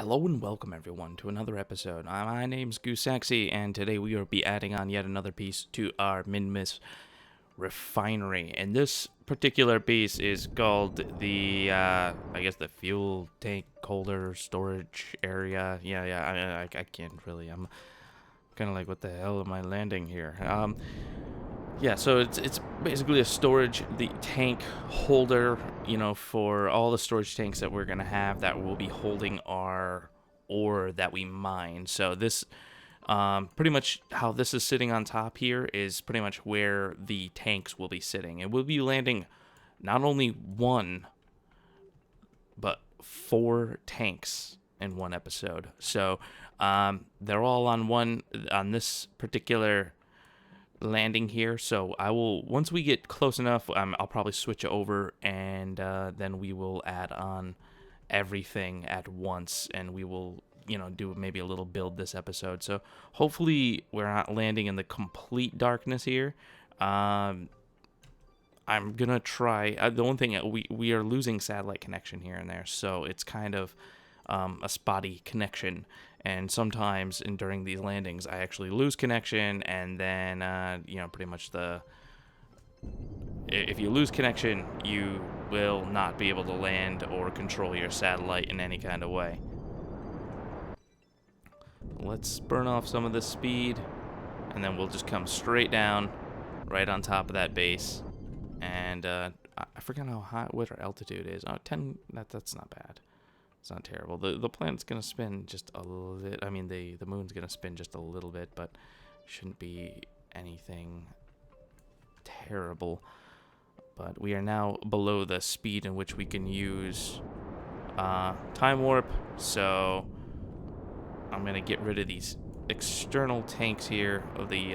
Hello and welcome everyone to another episode. My name's Goosexi, and today we will be adding on yet another piece to our Minmus refinery. And this particular piece is called the, I guess the fuel tank holder storage area. I can't really, I'm kind of like, what the hell am I landing here? Yeah, so it's basically a storage, the tank holder, for all the storage tanks that we're going to have that will be holding our ore that we mine. So this, pretty much how this is sitting on top here is pretty much where the tanks will be sitting. And we'll be landing not only one, but 4 tanks in one episode. So they're all on this particular landing here, so I will, once we get close enough, I'll probably switch over, and then we will add on everything at once, and we will do maybe a little build this episode. So hopefully we're not landing in the complete darkness here. I'm gonna try, the only thing, we are losing satellite connection here and there, so it's kind of a spotty connection. And sometimes during these landings, I actually lose connection, and then, pretty much if you lose connection, you will not be able to land or control your satellite in any kind of way. Let's burn off some of the speed, and then we'll just come straight down, right on top of that base. And I forget how high, what our altitude is. Oh, 10, that's not bad. It's not terrible. The planet's gonna spin just a little. I mean, the moon's gonna spin just a little bit, but shouldn't be anything terrible. But we are now below the speed in which we can use time warp. So I'm gonna get rid of these external tanks here of the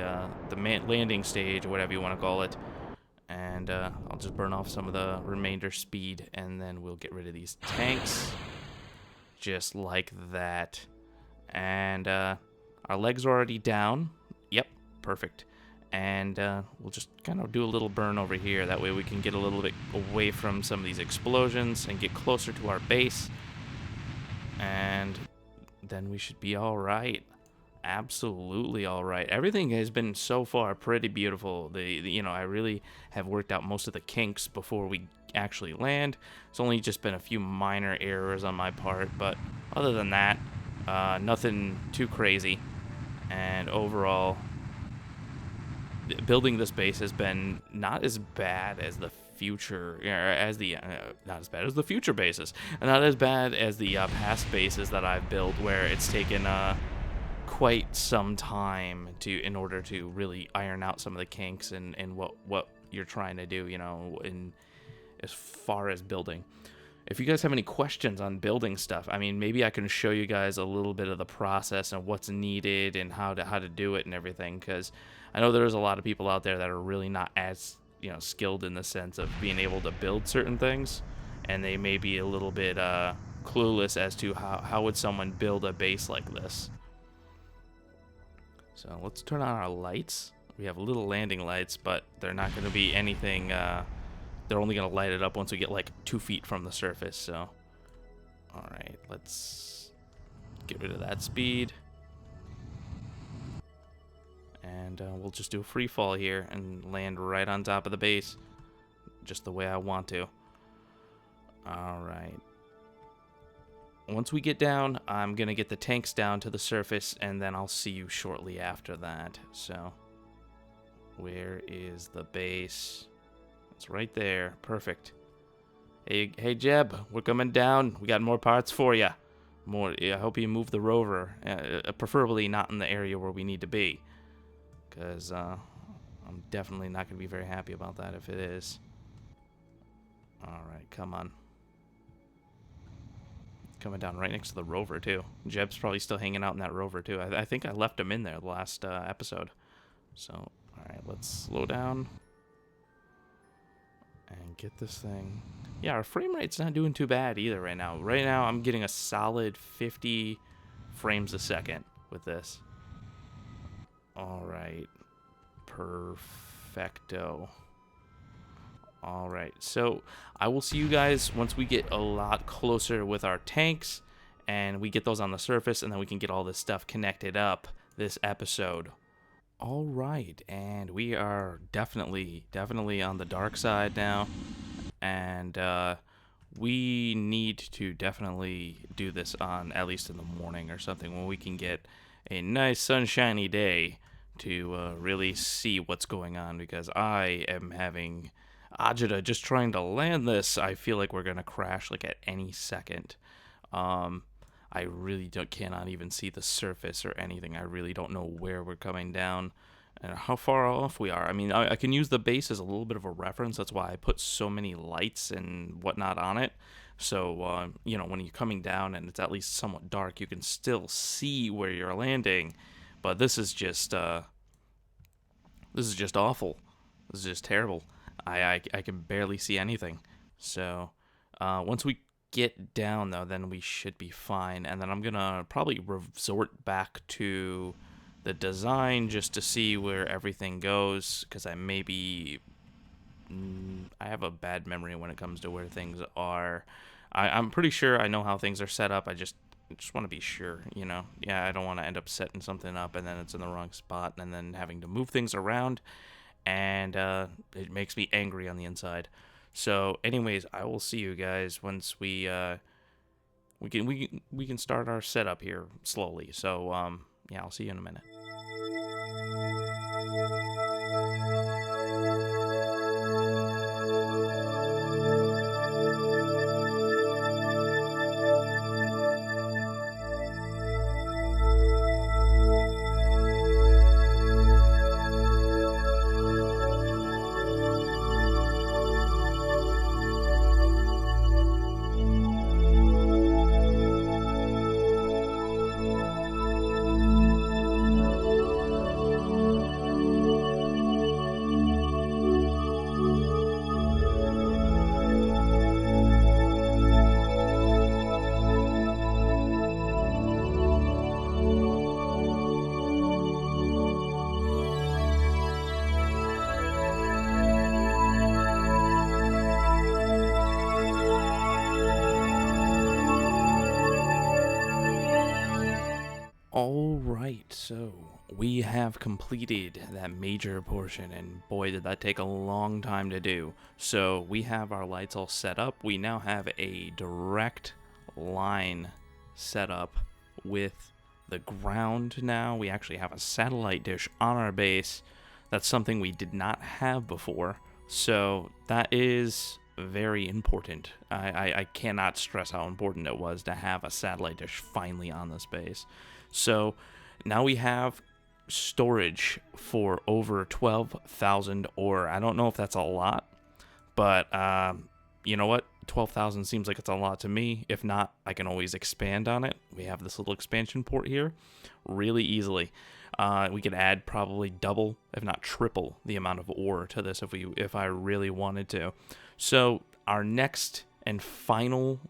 landing stage, or whatever you want to call it. And I'll just burn off some of the remainder speed, and then we'll get rid of these tanks. Just like that. And our legs are already down. Yep, perfect. And we'll just kind of do a little burn over here. That way we can get a little bit away from some of these explosions and get closer to our base. And then we should be all right. Absolutely all right. Everything has been so far pretty beautiful. I really have worked out most of the kinks before we actually land. It's only just been a few minor errors on my part, but other than that, nothing too crazy. And overall, building this base has been not as bad as the future, not as bad as the future bases, and not as bad as the past bases that I've built, where it's taken quite some time in order to really iron out some of the kinks and what you're trying to do, in as far as building. If you guys have any questions on building stuff, I mean, maybe I can show you guys a little bit of the process and what's needed and how to do it and everything, because I know there's a lot of people out there that are really not as skilled in the sense of being able to build certain things, and they may be a little bit clueless as to how would someone build a base like this. So let's turn on our lights. We have little landing lights, but they're not going to be anything. They're only going to light it up once we get like 2 feet from the surface. So, all right, let's get rid of that speed. And we'll just do a free fall here and land right on top of the base, just the way I want to. All right. Once we get down, I'm going to get the tanks down to the surface, and then I'll see you shortly after that. So, where is the base? It's right there. Perfect. Hey, Jeb, we're coming down. We got more parts for you. I hope you move the rover, preferably not in the area where we need to be, because I'm definitely not going to be very happy about that if it is. All right, come on. Coming down right next to the rover, too. Jeb's probably still hanging out in that rover, too. I think I left him in there the last episode. So, alright, let's slow down. And get this thing. Yeah, our frame rate's not doing too bad either right now. Right now, I'm getting a solid 50 frames a second with this. Alright. Perfecto. Alright, so I will see you guys once we get a lot closer with our tanks, and we get those on the surface, and then we can get all this stuff connected up this episode. All right, and we are definitely on the dark side now, and we need to definitely do this on at least in the morning or something when we can get a nice sunshiny day to really see what's going on, because I am having agita just trying to land this. I feel like we're gonna crash like at any second. I really cannot even see the surface or anything. I really don't know where we're coming down and how far off we are. I mean, I can use the base as a little bit of a reference. That's why I put so many lights and whatnot on it. So, you know, when you're coming down and it's at least somewhat dark, you can still see where you're landing. But this is just awful. This is just terrible. I can barely see anything. So, once we get down, though, then we should be fine. And then I'm going to probably resort back to the design just to see where everything goes, because I have a bad memory when it comes to where things are. I'm pretty sure I know how things are set up. I just want to be sure, you know. Yeah, I don't want to end up setting something up and then it's in the wrong spot and then having to move things around, and it makes me angry on the inside. So anyways, I will see you guys once we can start our setup here slowly. So yeah, I'll see you in a minute. Alright, so we have completed that major portion, and boy did that take a long time to do. So we have our lights all set up. We now have a direct line set up with the ground now. We actually have a satellite dish on our base. That's something we did not have before. So that is very important. I cannot stress how important it was to have a satellite dish finally on this base. So now we have storage for over 12,000 ore. I don't know if that's a lot, but you know what? 12,000 seems like it's a lot to me. If not, I can always expand on it. We have this little expansion port here really easily. We could add probably double, if not triple, the amount of ore to this if I really wanted to. So our next and final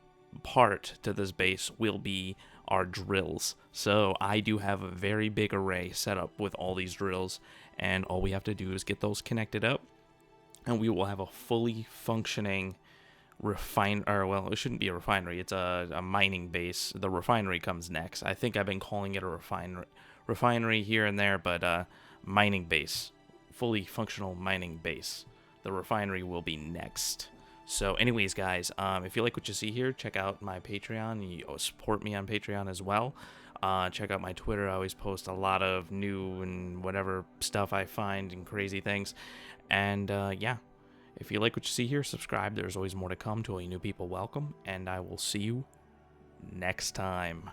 part to this base will be our drills. So I do have a very big array set up with all these drills, and all we have to do is get those connected up, and we will have a fully functioning well, it shouldn't be a refinery, it's a mining base. The refinery comes next. I think I've been calling it a refinery here and there, but mining base, fully functional mining base. The refinery will be next. So anyways, guys, if you like what you see here, check out my Patreon. You support me on Patreon as well. Check out my Twitter. I always post a lot of new and whatever stuff I find and crazy things. And yeah, if you like what you see here, subscribe. There's always more to come. To all you new people, welcome. And I will see you next time.